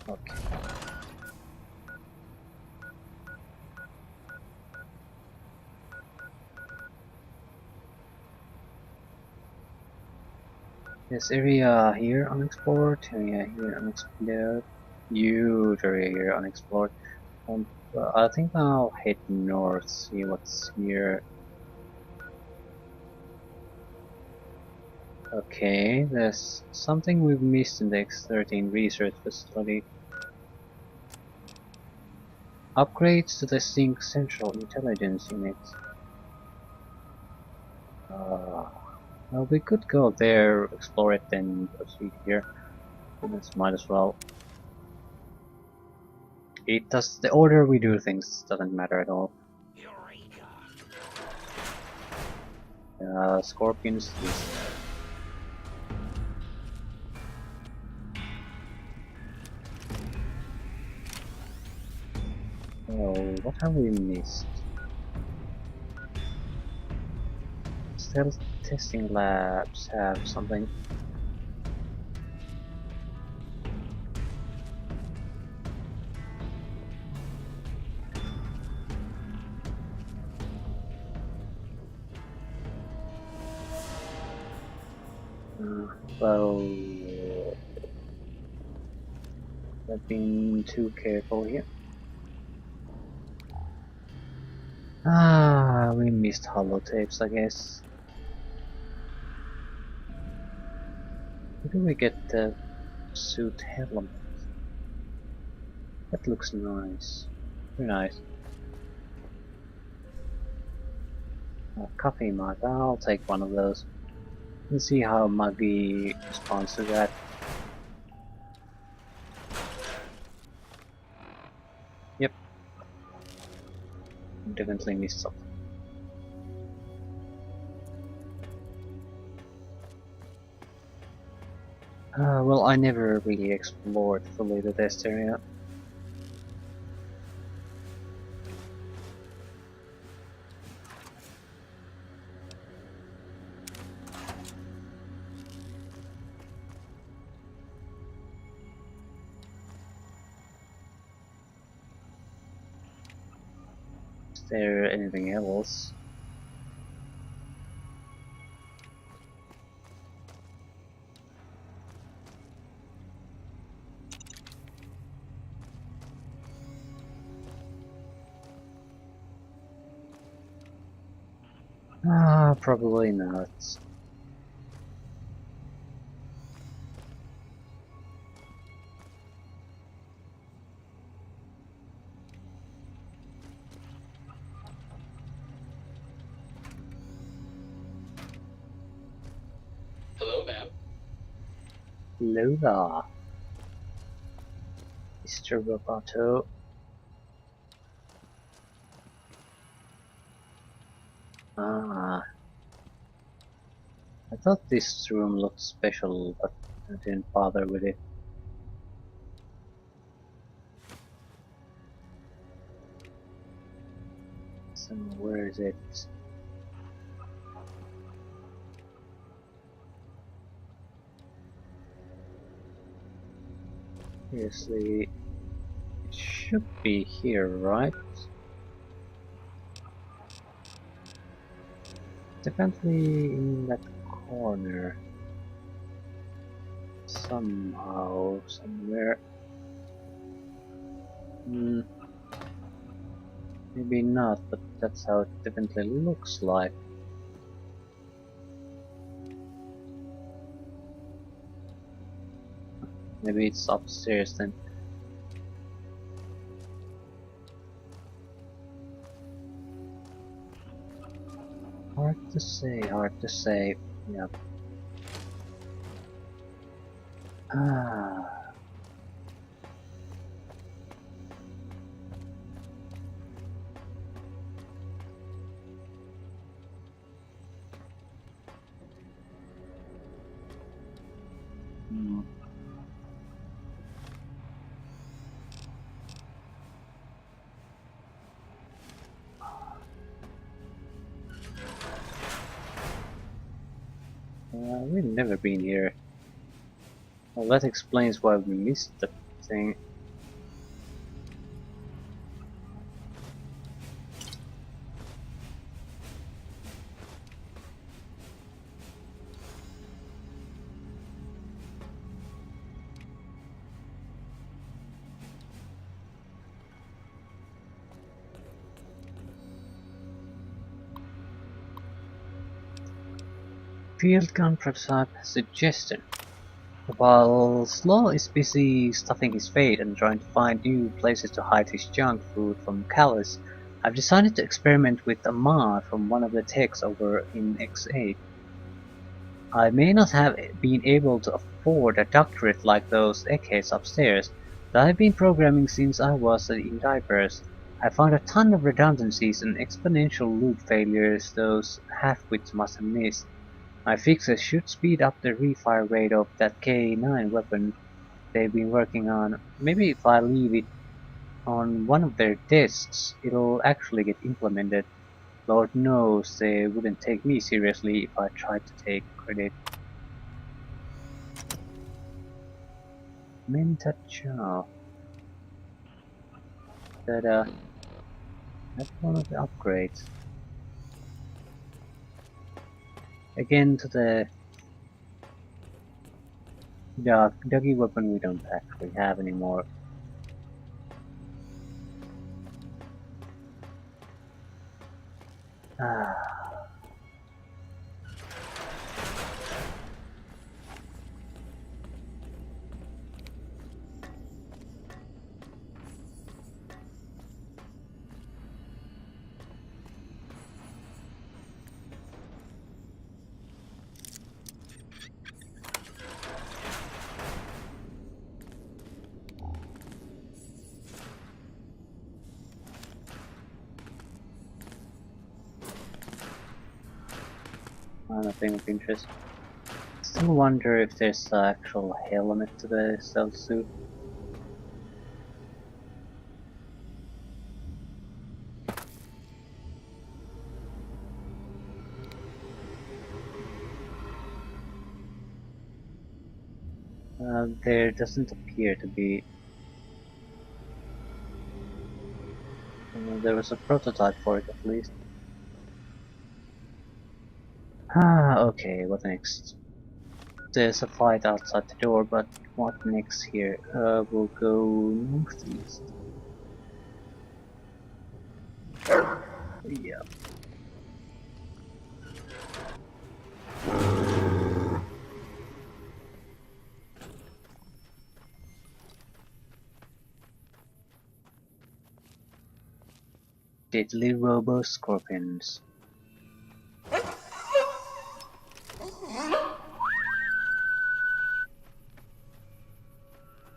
Okay. This area here unexplored, area here unexplored, huge area here unexplored. I think I'll head north, see what's here. Okay, there's something we've missed in the X-13 research facility. Upgrades to the Sync Central Intelligence Unit. Well, we could go there, explore it, then proceed here. This might as well. It does. The order we do things doesn't matter at all. Scorpions. Yes. Oh, what have we missed? Stealth testing labs have something. Well, I've been too careful here. We missed holotapes, I guess. Where do we get the suit helmet? That looks nice. Very nice. Coffee mug. I'll take one of those. Let's see how Muggy responds to that. Yep. Definitely missed something. Well, I never really explored fully the test area. Is there anything else? Probably not. Hello, ma'am. Hello there, Mr. Roboto. Ah, I thought this room looked special, but I didn't bother with it. So where is it? Seriously, it should be here, right? Definitely in that corner. Somehow, somewhere. Maybe not, but that's how it definitely looks like. Maybe it's upstairs then. Hard to say, hard to say. Yeah. Ah. Hmm. We've never been here. Well, that explains why we missed the thing. Field gun prototype suggestion. While Slaw is busy stuffing his fate and trying to find new places to hide his junk food from Callus, I've decided to experiment with a mod from one of the techs over in X8. I may not have been able to afford a doctorate like those eggheads upstairs, but I've been programming since I was in diapers. I found a ton of redundancies and exponential loop failures those half-wits must have missed. My fixes should speed up the refire rate of that K9 weapon they've been working on. Maybe if I leave it on one of their desks, it'll actually get implemented. Lord knows they wouldn't take me seriously if I tried to take credit. Menta-Chow. That, that's one of the upgrades. Again to the doggy weapon we don't actually have anymore. Ah. Nothing of interest. Still wonder if there's an actual helmet to the stealth suit. There doesn't appear to be. There was a prototype for it at least. Ah, okay, what next? There's a fight outside the door, but what next here? We'll go northeast. Yeah. Deadly Robo Scorpions.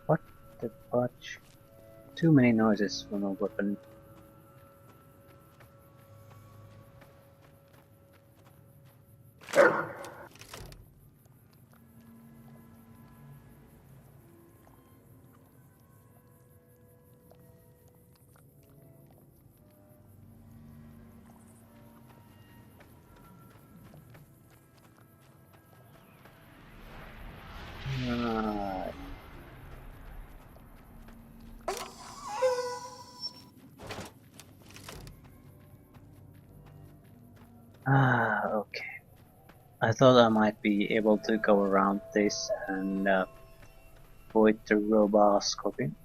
What the fudge? Too many noises from a weapon. Ah, okay. I thought I might be able to go around this and avoid the Robo Scorpion.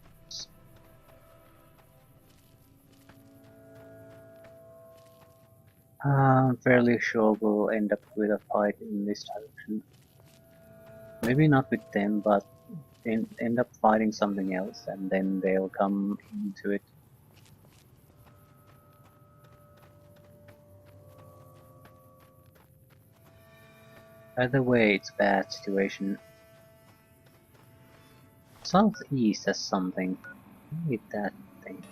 I'm fairly sure we'll end up with a fight in this direction. Maybe not with them, but end up fighting something else, and then they'll come into it. Either way, it's a bad situation. Southeast has something. With that thing.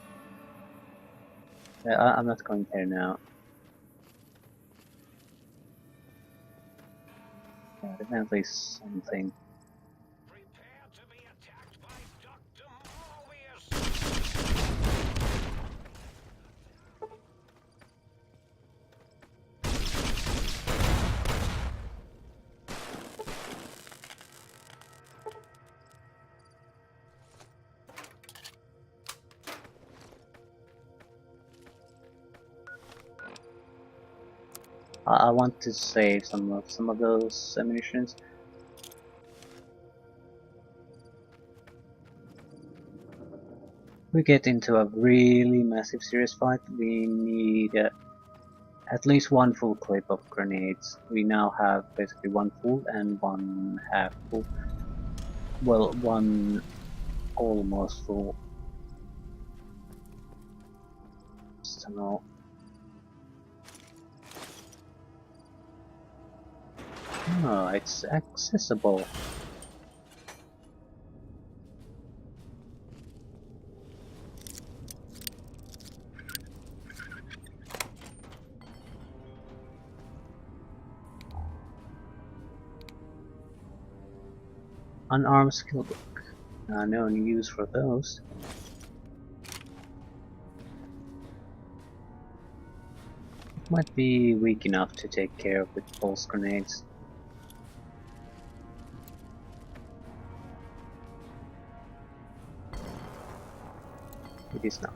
I'm not going there now. Yeah, definitely something. Prepare to be attacked by Dr. Morbius! I want to save some of those ammunitions. We get into a really massive serious fight. We need at least one full clip of grenades. We now have basically one full and one half full. Well, one almost full. Just don't know. Oh, it's accessible. Unarmed skill book. No use for those. It might be weak enough to take care of with pulse grenades. It is not.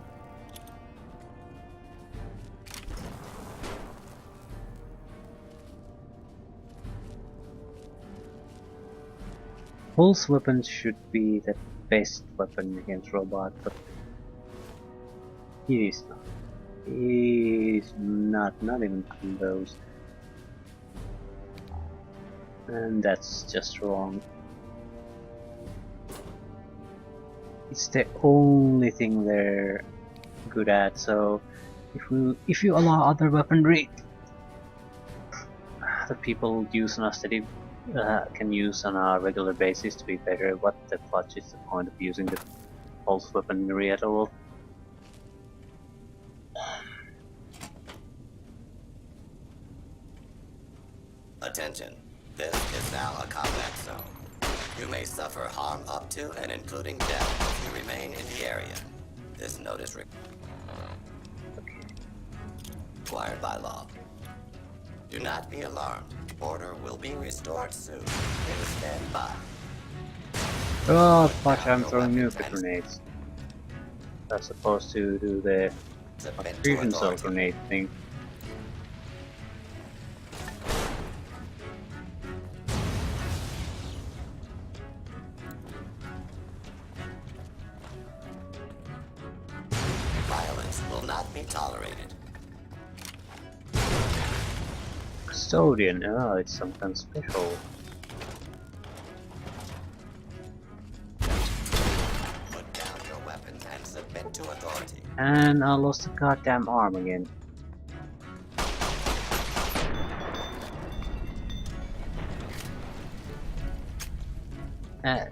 Pulse weapons should be the best weapon against robot, but it is not. It is not even close. And that's just wrong. It's the only thing they're good at, so if you allow other weaponry that people use on a steady can use on a regular basis to be better, what the fudge is the point of using the pulse weaponry at all? Attention, this is now a combat zone. You may suffer harm up to and including death if you remain in the area. This notice required by law. Do not be alarmed. Order will be restored soon. Please stand by. Oh fuck, I'm throwing nuclear grenades. That's supposed to do the Submit to fusion cell authority. grenade thing. Violence will not be tolerated. Custodian, oh, it's some kind of special. Put down your weapons and submit to authority. And I lost the goddamn arm again. Uh,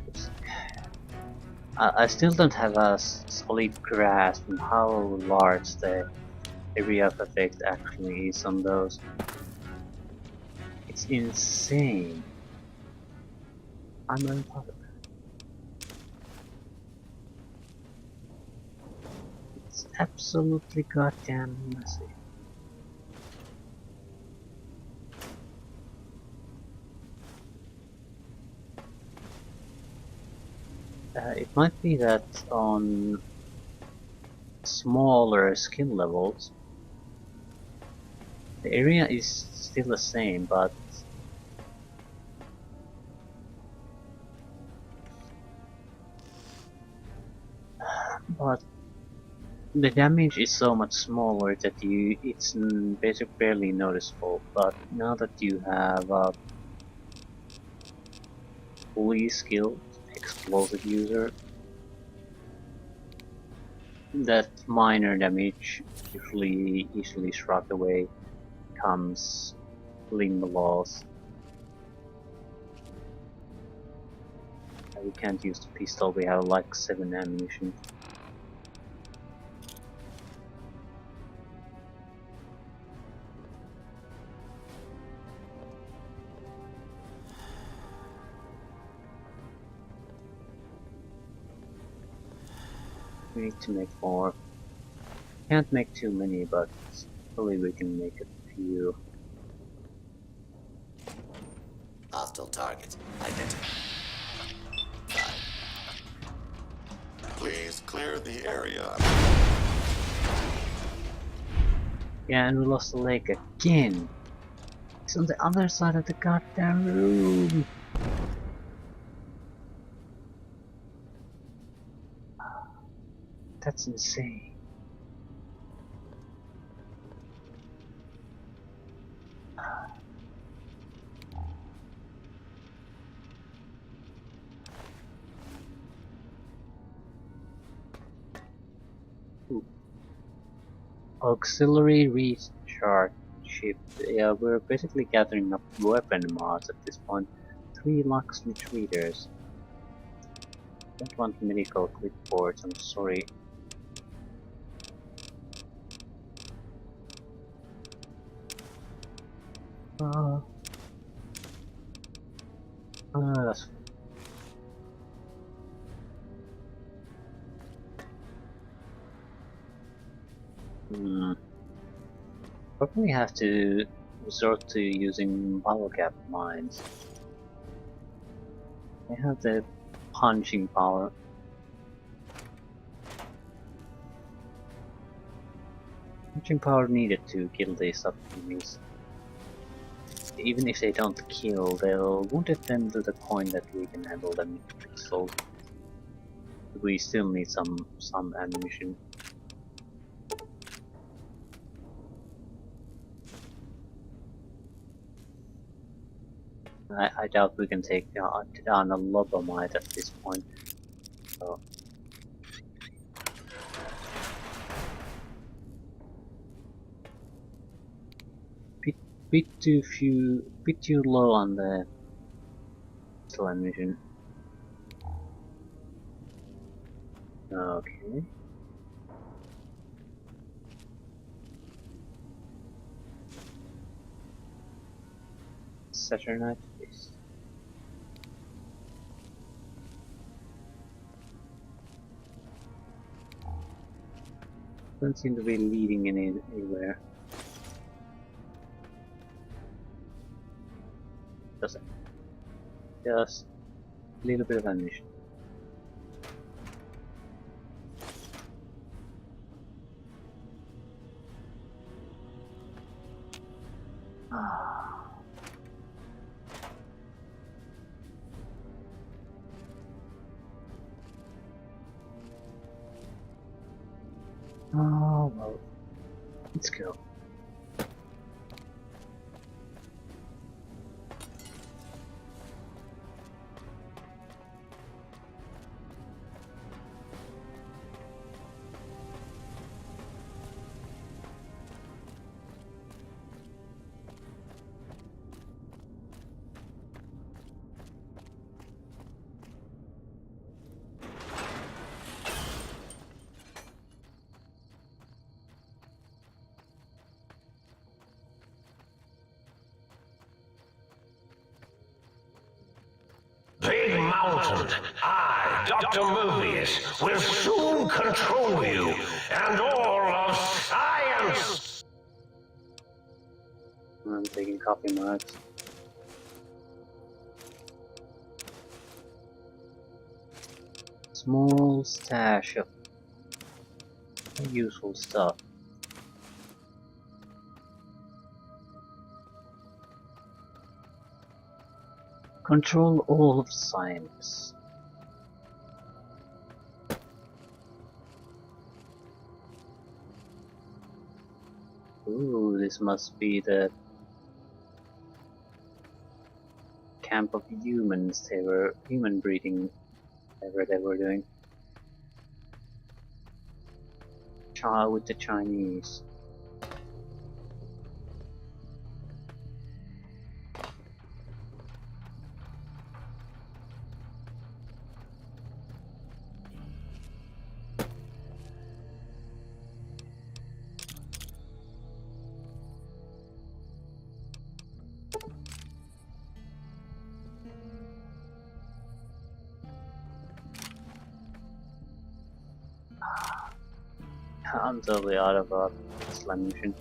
I still don't have a solid grasp on how large the area of effect actually is on those. It's insane. I'm unpopular. It's absolutely goddamn massive. It might be that on smaller skill levels, the area is still the same, but the damage is so much smaller that it's basically barely noticeable. But now that you have a fully skilled explosive user, that minor damage usually easily shrugged away comes limb loss. We can't use the pistol, we have like 7 ammunition. We need to make more. Can't make too many, but hopefully we can make a few. Hostile target identified. Please clear the area. Yeah, and we lost the lake again. It's on the other side of the goddamn room. That's insane. Ooh. Auxiliary recharge ship. Yeah, we're basically gathering up weapon mods at this point. 3 Lux retreaters. Don't want medical clipboards, I'm sorry. Uh, that's probably have to resort to using bottle cap mines. They have the punching power. Punching power needed to kill these enemies. Even if they don't kill, they'll wound them to the point that we can handle them slowly. We still need some ammunition. I doubt we can take down a Lobomite at this point. So. Bit too low on the ammunition. Okay. Saturnite base. Don't seem to be leading anywhere. Does it? Just a little bit of ammunition. Oh well, let's go. Big Mountain, I, Dr. Mobius, will soon control you and all of science! I'm taking copy marks. Small stash of useful stuff. Control all of science. Ooh, this must be the camp of humans. They were human breeding, whatever they were doing. With the Chinese. I'm totally out of ammunition.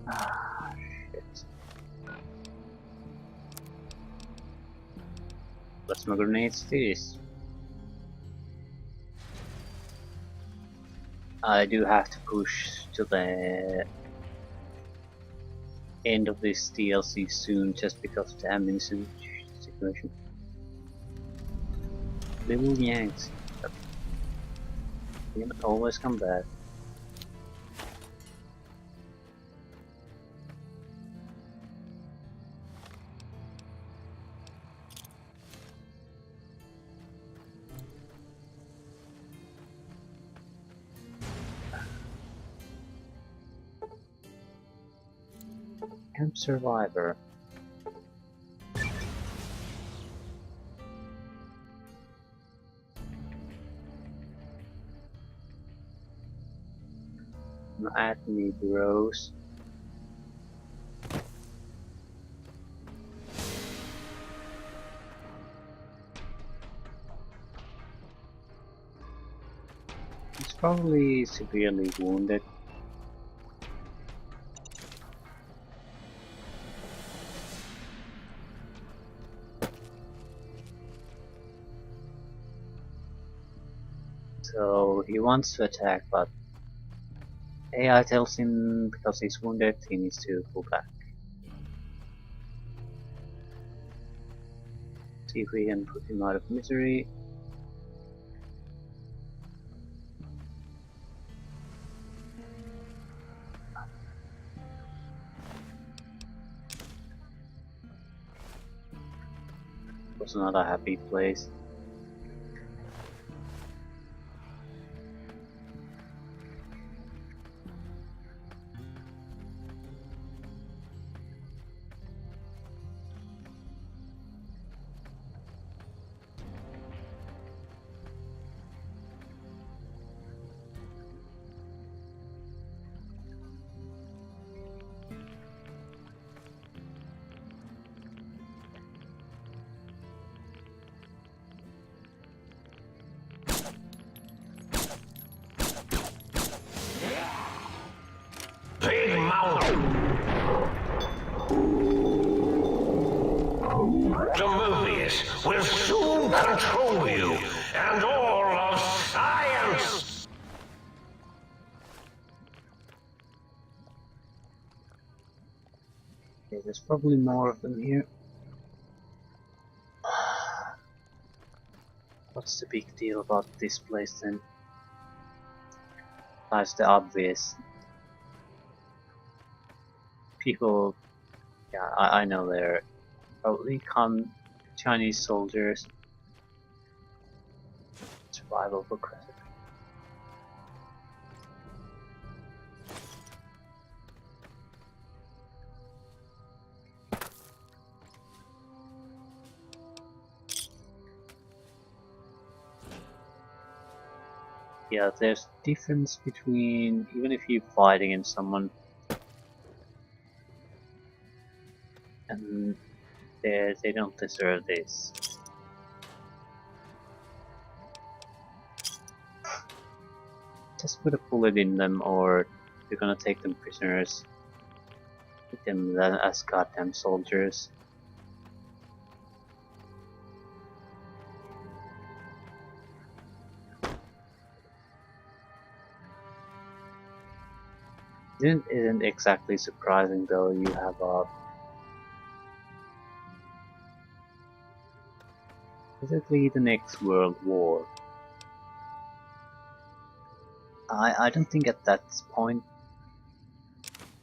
Ah, shit. Plasma grenades this. I do have to push to the end of this DLC soon just because of the ammunition situation. Little Yanks. You always come back. Camp Survivor. At me, bros. He's probably severely wounded. So he wants to attack, but AI tells him because he's wounded he needs to pull back. See if we can put him out of misery. Was not a happy place. Big Mountain. The Mobius will soon control you and all of science. Okay, there's probably more of them here. What's the big deal about this place then? Besides the obvious. People, yeah, I know they're probably Chinese soldiers. Survival book recipe. Yeah, there's difference between, even if you fight against someone and they don't deserve this. Just put a bullet in them, or you're gonna take them prisoners. Treat them as goddamn soldiers. Isn't exactly surprising though. You have a basically the next world war. I don't think at that point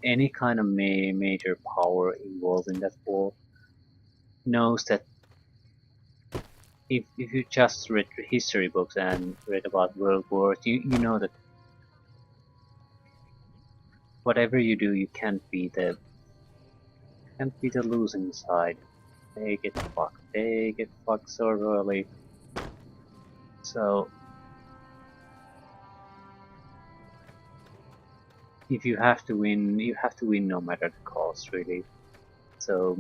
any kind of major power involved in that war knows that if you just read history books and read about world wars, you know that whatever you do, you can't be the losing side. They get fucked. They get fucked so royally. So if you have to win, you have to win no matter the cost, really. So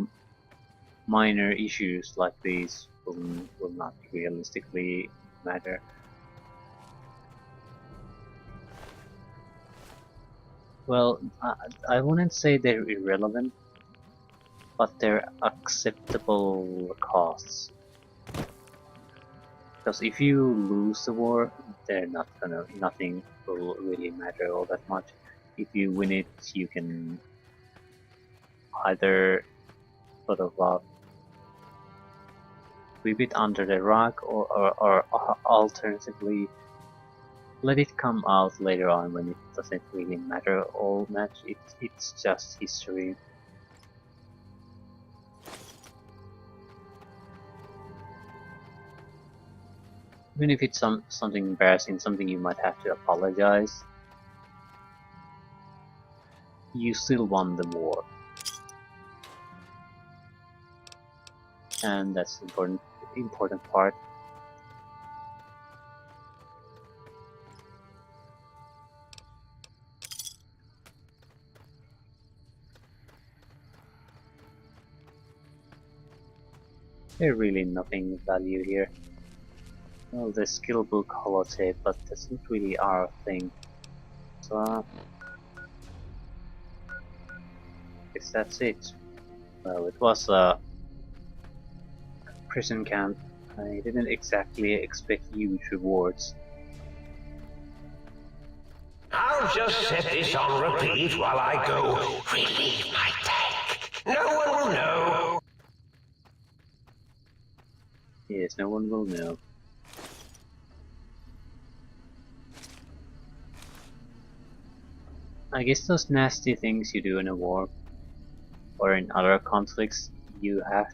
minor issues like these will not realistically matter. Well, I wouldn't say they're irrelevant, but they're acceptable costs. Because if you lose the war, nothing will really matter all that much. If you win it, you can either sort of sweep it under the rug, or alternatively let it come out later on when it doesn't really matter all much. It's just history. Even if it's something embarrassing, something you might have to apologize, you still won the war. and that's the important part. There's really nothing of value here. Well, the skill book holotape, but that's not really our thing. So, guess that's it. Well, it was a prison camp. I didn't exactly expect huge rewards. I'll just set this on repeat while I go relieve my tank. No one will know. Yes, no one will know. I guess those nasty things you do in a war or in other conflicts, you have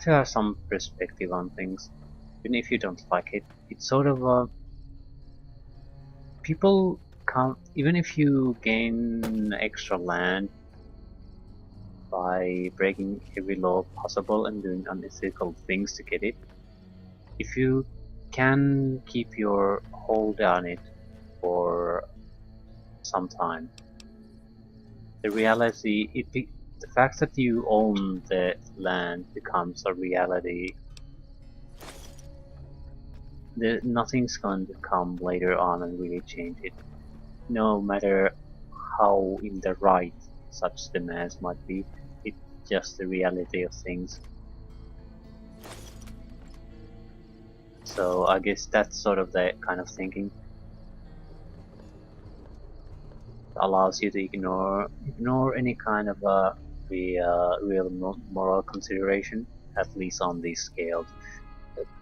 to have some perspective on things, even if you don't like it. It's sort of people can't, even if you gain extra land by breaking every law possible and doing unethical things to get it, if you can keep your hold on it for some time, the reality, the fact that you own the land becomes a reality. Nothing's going to come later on and really change it, no matter how in the right such demands might be. It's just the reality of things. So I guess that's sort of the kind of thinking allows you to ignore any kind of real moral consideration, at least on these scales.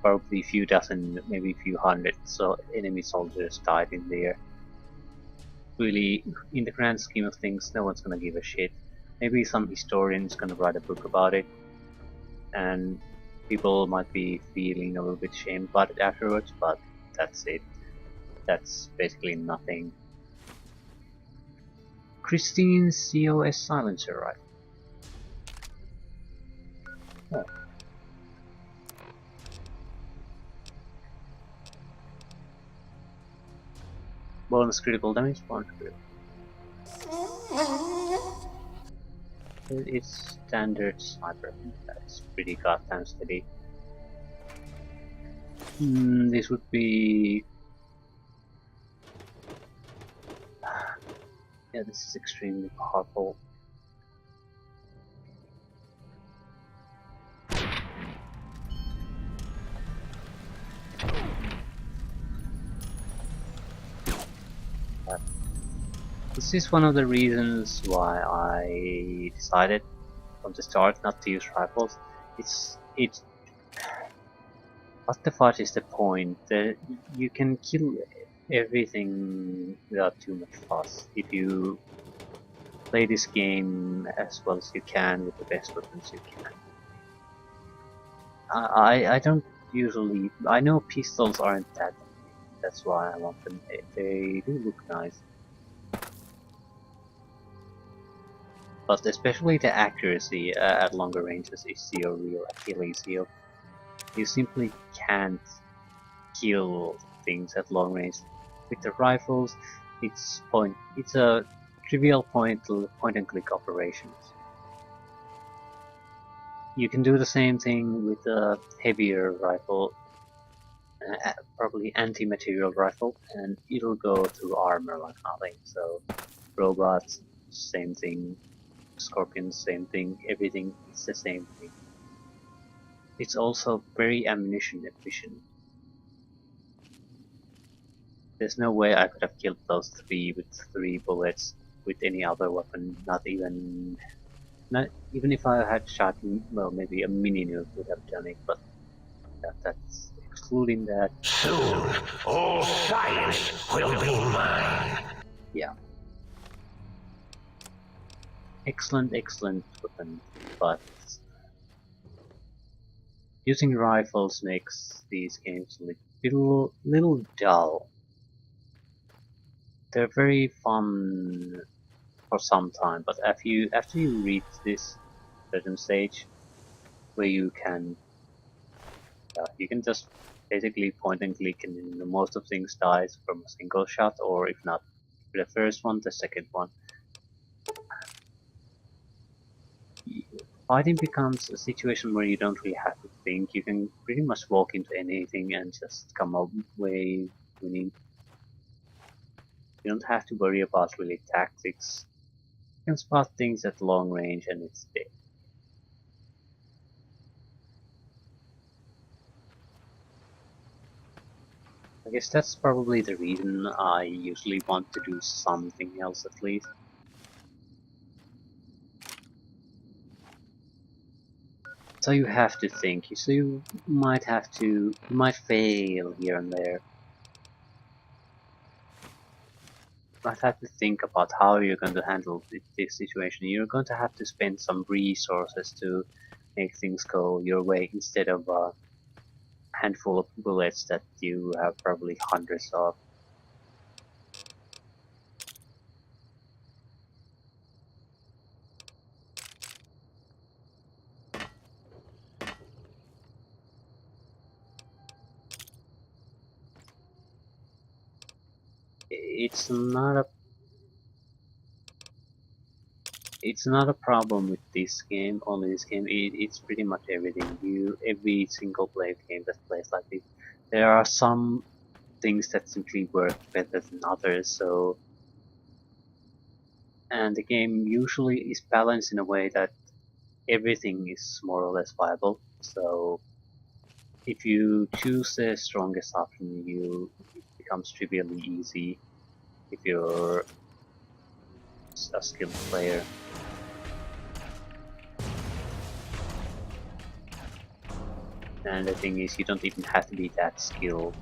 Probably a few dozen, maybe a few hundred enemy soldiers died in there. Really, in the grand scheme of things, no one's gonna give a shit. Maybe some historian's gonna write a book about it, and people might be feeling a little bit shame about it afterwards, but that's it. That's basically nothing. Christine COS silencer, right? Oh. Bonus critical damage, bonus critical. It's standard sniper. That's pretty goddamn steady. This would be... Yeah, this is extremely powerful. This is one of the reasons why I decided from the start not to use rifles. What the fudge is the point? You can kill everything without too much fuss if you play this game as well as you can with the best weapons you can. I don't usually... I know pistols aren't that... That's why I want them. They do look nice. But especially the accuracy at longer ranges is your real Achilles heel. You simply can't kill things at long range. With the rifles, it's a trivial point and click operations. You can do the same thing with a heavier rifle, probably anti-material rifle, and it'll go through armor like nothing. So robots, same thing. Scorpions, same thing. Everything is the same thing. It's also very ammunition efficient. There's no way I could have killed those three with 3 bullets with any other weapon. Not even if I had shot, well, maybe a mini nuke would have done it, but that's excluding that. Soon, all science will be mine. Yeah. Excellent weapon, but using rifles makes these games a little dull. They're very fun for some time, but after you reach this certain stage where you can just basically point and click, and most of things dies from a single shot, or if not the first one, the second one. Fighting becomes a situation where you don't really have to think. You can pretty much walk into anything and just come away winning. You don't have to worry about really tactics. You can spot things at long range and it's dead. I guess that's probably the reason I usually want to do something else at least. So you have to think, so you might fail here and there. You might have to think about how you're going to handle this situation. You're going to have to spend some resources to make things go your way instead of a handful of bullets that you have probably hundreds of. It's not a It's not a problem with this game, only this game. It's pretty much everything. Every single player game that plays like this, there are some things that simply work better than others. So, and the game usually is balanced in a way that everything is more or less viable. So, if you choose the strongest option, it becomes trivially easy if you're a skilled player. And the thing is, you don't even have to be that skilled.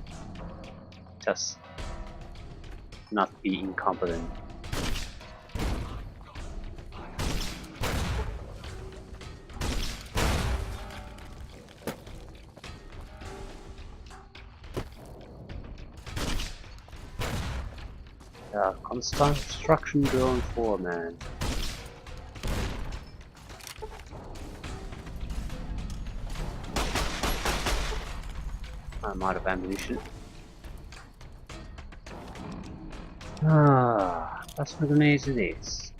Just not be incompetent. Construction going for, man. I'm out of ammunition. Plasma grenades it is.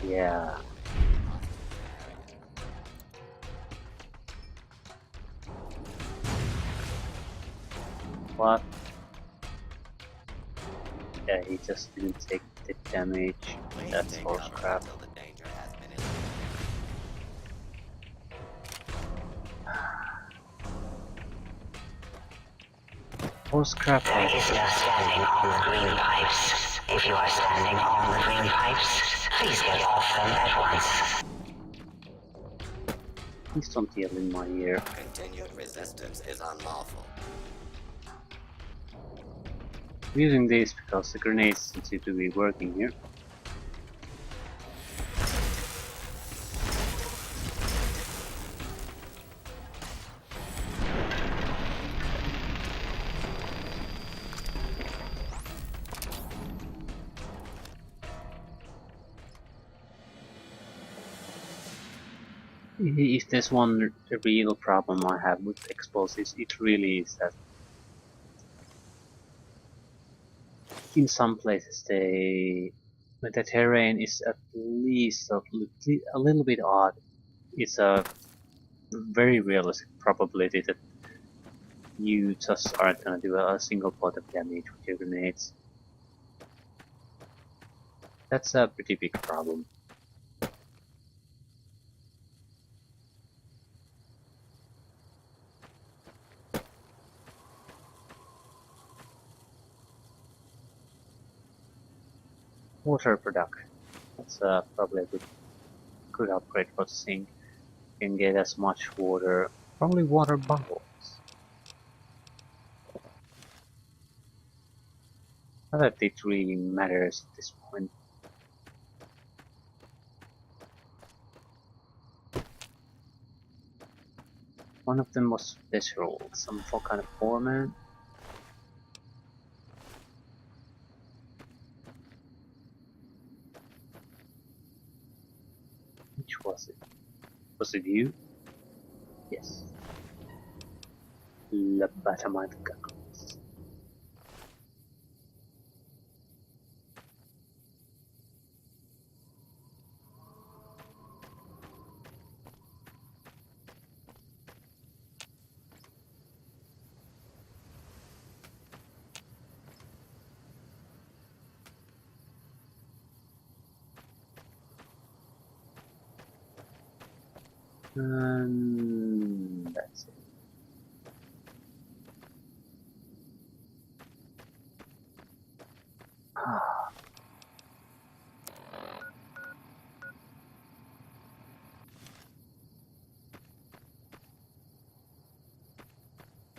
Yeah. What? Yeah, he just didn't take the damage. That's horse crap. Horse crap. There is no standing on the green pipes. If you are standing on the green pipes, please get off them at once. Please don't yell in my ear. Continued resistance is unlawful. I'm using this because the grenades seem to be working here. If there's one real problem I have with explosives, it really is that in some places the terrain is at least a little bit odd. It's a very realistic probability that you just aren't gonna do a single point of damage with your grenades. That's a pretty big problem. Water production. That's probably a good upgrade for the sink. You can get as much water, probably water bottles. Not that it really matters at this point. One of them was visceral, some kind of foreman. Which was it? Was it you? Yes. Labatamanka. That's it.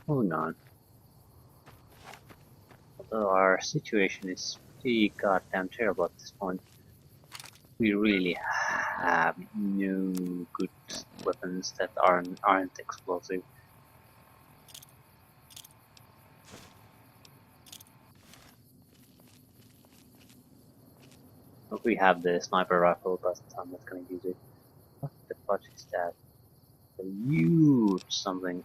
Hold on. Although our situation is pretty goddamn terrible at this point, we really have no good weapons that aren't explosive. We have the sniper rifle, but I'm not gonna use it. What the fuck is that? A huge something.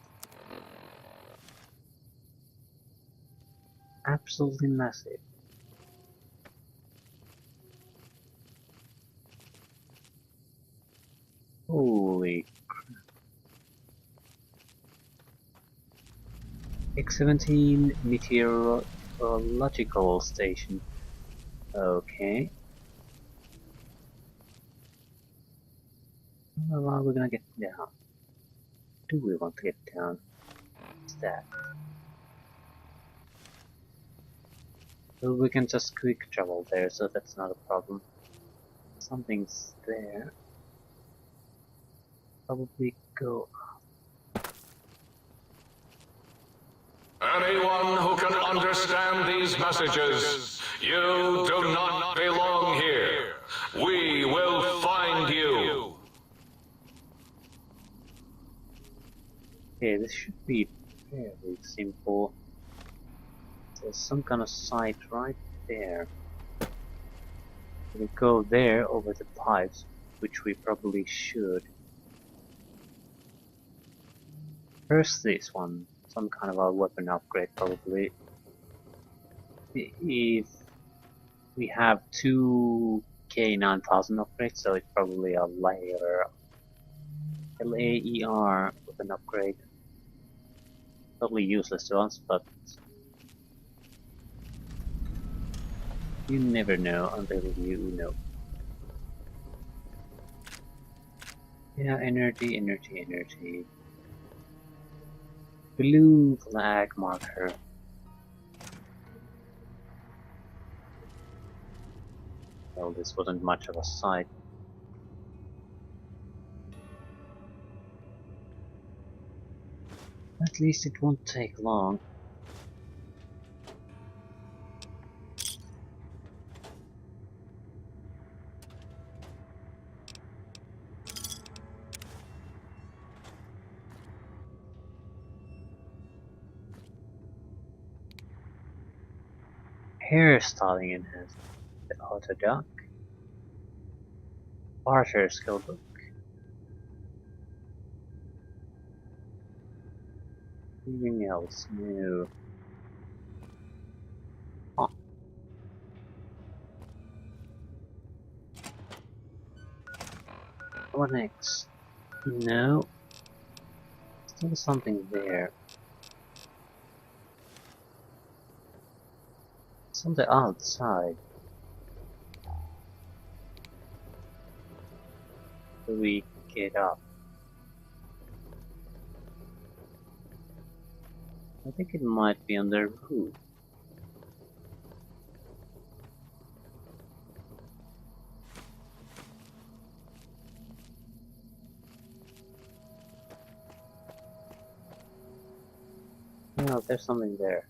Absolutely massive. Holy crap. X-17 meteorological station. Okay. How are we gonna get down? Do we want to get down? What's that? Well, we can just quick travel there, so that's not a problem. Something's there. Probably go. Anyone who can understand these messages, you do not belong here. We will find you. Okay, this should be fairly simple. There's some kind of site right there. We go there over the pipes, which we probably should. First this one, some kind of a weapon upgrade probably. If we have two K9000 upgrades, so it's probably a layer LAER weapon upgrade. Totally useless to us, but you never know until you know. Yeah, energy. Blue flag marker. Well, this wasn't much of a sight. At least it won't take long. Hairstyling enhancement. The auto duck. Barter skill book. Anything else? No. Huh. What next? No. Still something there. It's on the outside. Do we get up? I think it might be on the roof. No, there's something there.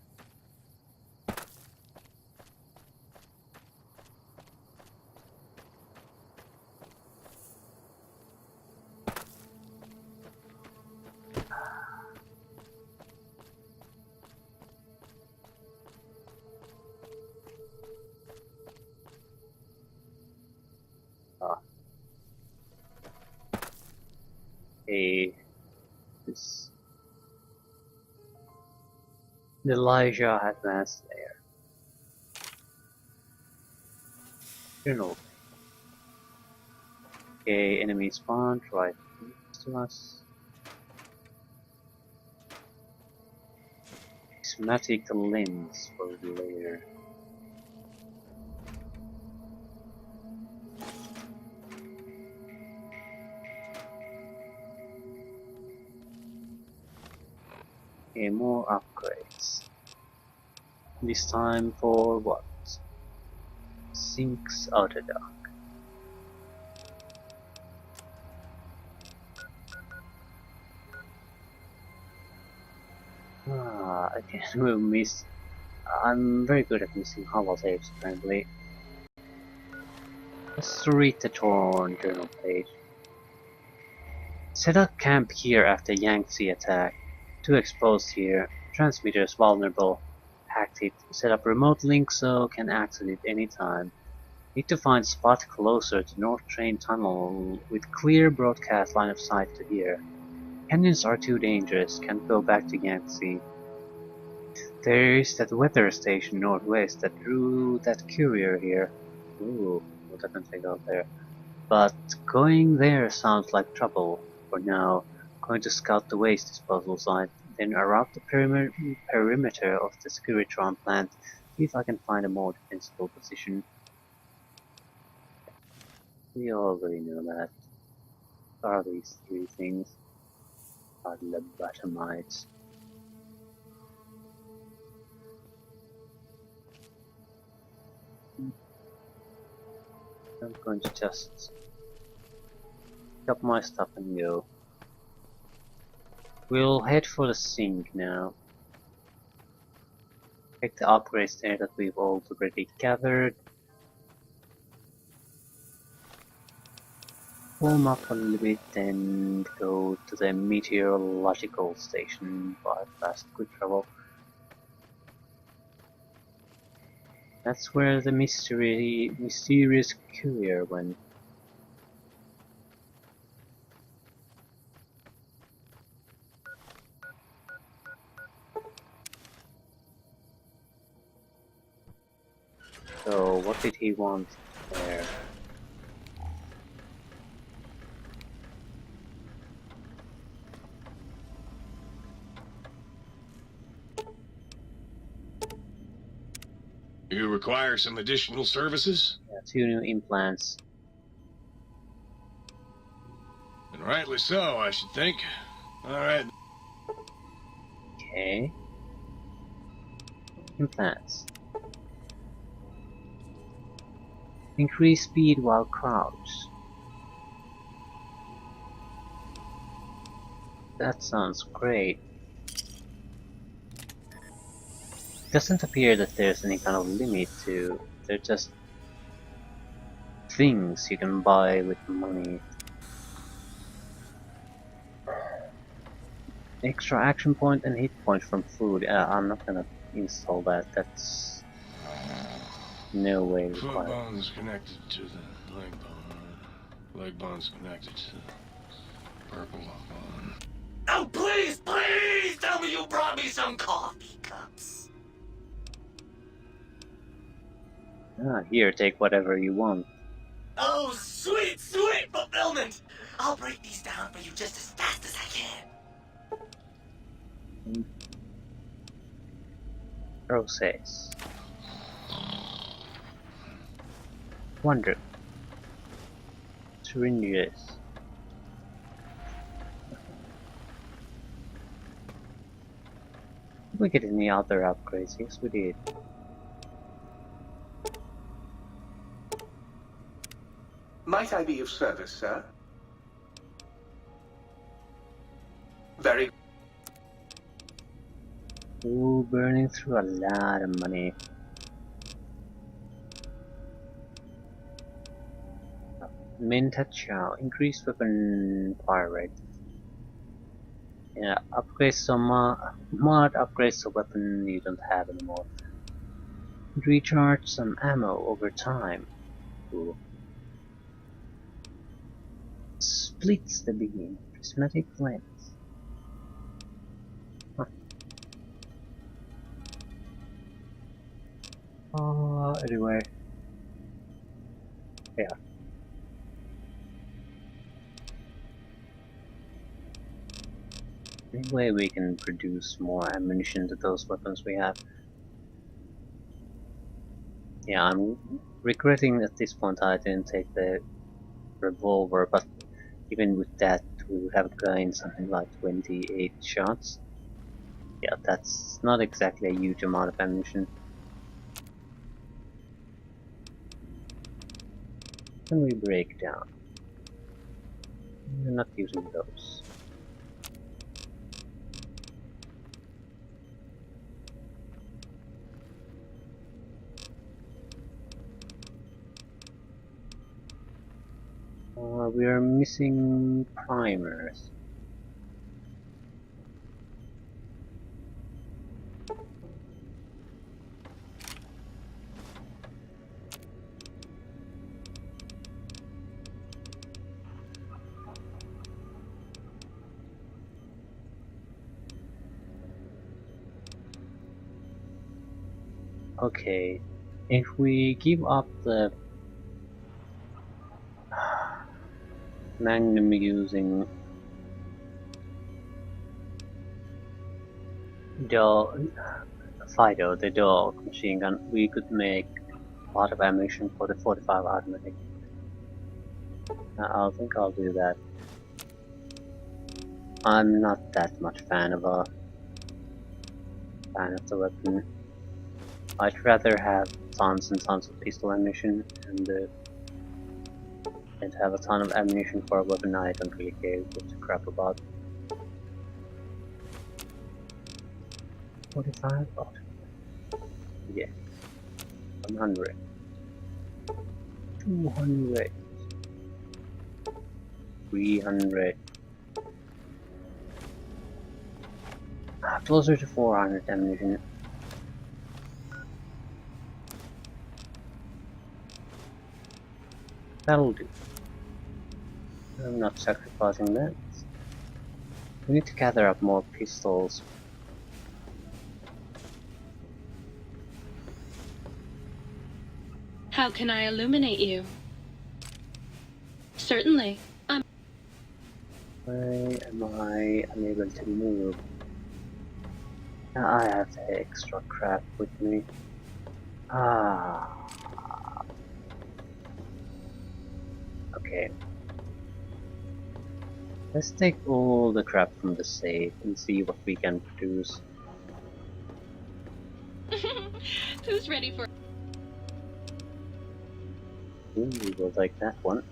Okay, this Elijah advanced there. Journal. Okay, enemy spawned right next to us. Prismatic lens for later. Okay, more upgrades. This time for what? Sinks Autodock. Again we'll miss. I'm very good at missing holosapes apparently. Let's read the torn journal page. Set up camp here after Yangtze attack. Too exposed here. Transmitters vulnerable. Hacked it. Set up remote link so can access it anytime. Need to find spot closer to North Train Tunnel with clear broadcast line of sight to here. Canyons are too dangerous. Can't go back to Yangtze. There is that weather station northwest that drew that courier here. Ooh, we'll definitely go there. But going there sounds like trouble. For now, going to scout the waste disposal site, then around the perimeter of the Securitron plant, see if I can find a more defensible position. We already know that. What are these three things? Are lobotomites. I'm going to just pick up my stuff and go. We'll head for the sink now. Take the upgrades there that we've already gathered. Warm up a little bit and go to the meteorological station by fast quick travel. That's where the mysterious courier went. So what did he want there? You require some additional services? Yeah, 2 new implants. And rightly so, I should think. Alright. Okay. Implants. Increase speed while crouched. That sounds great. Doesn't appear that there's any kind of limit to. They're just things you can buy with money. Extra action point and hit point from food. I'm not gonna install that. That's no way Foot required. bone's connected to the leg bone. Leg bone's connected to the purple bone. Oh, please tell me you brought me some coffee cups. Here, take whatever you want. Oh, sweet fulfillment! I'll break these down for you just as fast as I can. Process. Wonder. Syringes. Did we get any other upgrades? Yes, we did. Might I be of service, sir? Very. Ooh, burning through a lot of money. Minta Chow. Increased weapon fire rate. Yeah, upgrades some mod upgrades the weapon you don't have anymore. Recharge some ammo over time. Cool. Splits the beam. Prismatic lens. Huh. Anyway. Yeah. Anyway, we can produce more ammunition to those weapons we have. Yeah, I'm regretting at this point I didn't take the revolver, but even with that we would have gained something like 28 shots. Yeah, that's not exactly a huge amount of ammunition. Can we break down? We're not using those. We are missing primers. Okay, if we give up the Magnum using Fido, the dog machine gun, we could make a lot of ammunition for the 45 automatic. I think I'll do that. I'm not that much fan of the weapon. I'd rather have tons and tons of pistol ammunition and have a ton of ammunition for a weapon I don't really care what a crap about. 45? Oh. Yeah. 100. 200. 300. Closer to 400 ammunition. That'll do. I'm not sacrificing that. We need to gather up more pistols. How can I illuminate you? Certainly. Why am I unable to move? I have the extra crap with me. Okay. Let's take all the crap from the safe and see what we can produce. Who's ready for... Ooh, we'll take that one.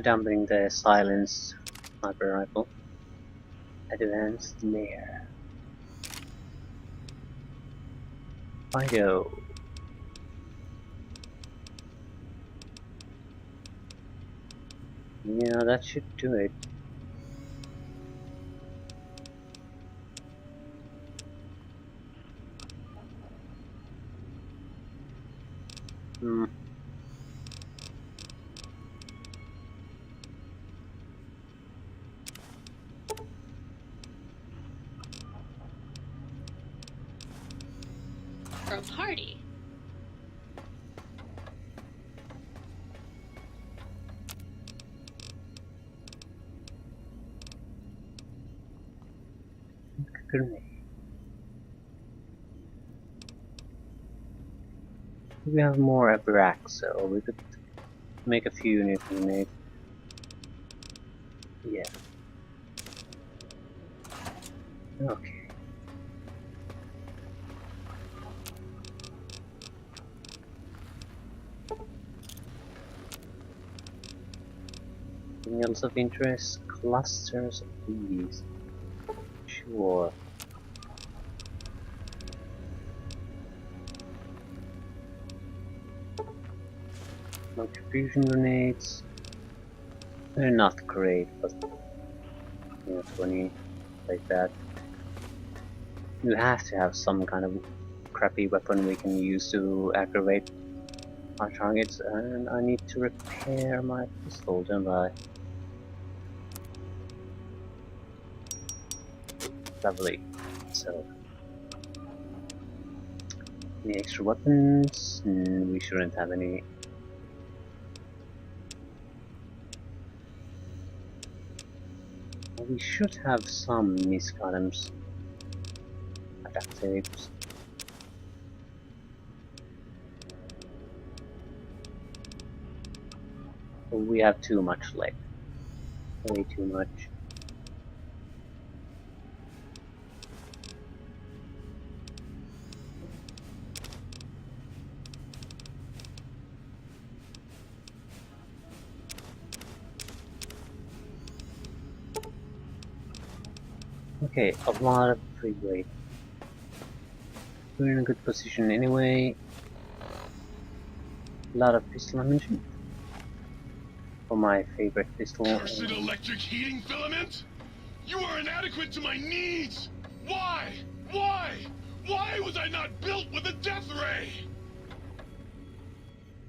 Dumping the silenced sniper rifle. Advanced layer. Fido. Yeah, that should do it. For a party. Grenade. We have more Abrax, so we could make a few new grenades. Yeah. Okay. Anything else of interest? Clusters of bees. Sure. Fusion grenades. They're not great, but 20 like that. You have to have some kind of crappy weapon we can use to aggravate our targets, and I need to repair my pistol, don't I? Lovely. So, any extra weapons? We shouldn't have any. We should have some misc items. Attack tapes. But we have too much left. Way too much. Okay, a lot of free weight. We're in a good position anyway. A lot of pistol ammunition. For my favorite pistol. Cursed electric heating filament? You are inadequate to my needs! Why? Why? Why was I not built with a death ray?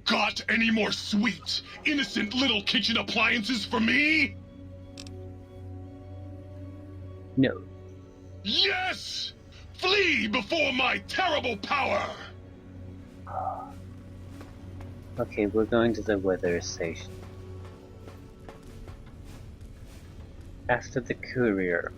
Got any more sweet, innocent little kitchen appliances for me? No. Yes! Flee before my terrible power! Okay, we're going to the weather station. After the courier.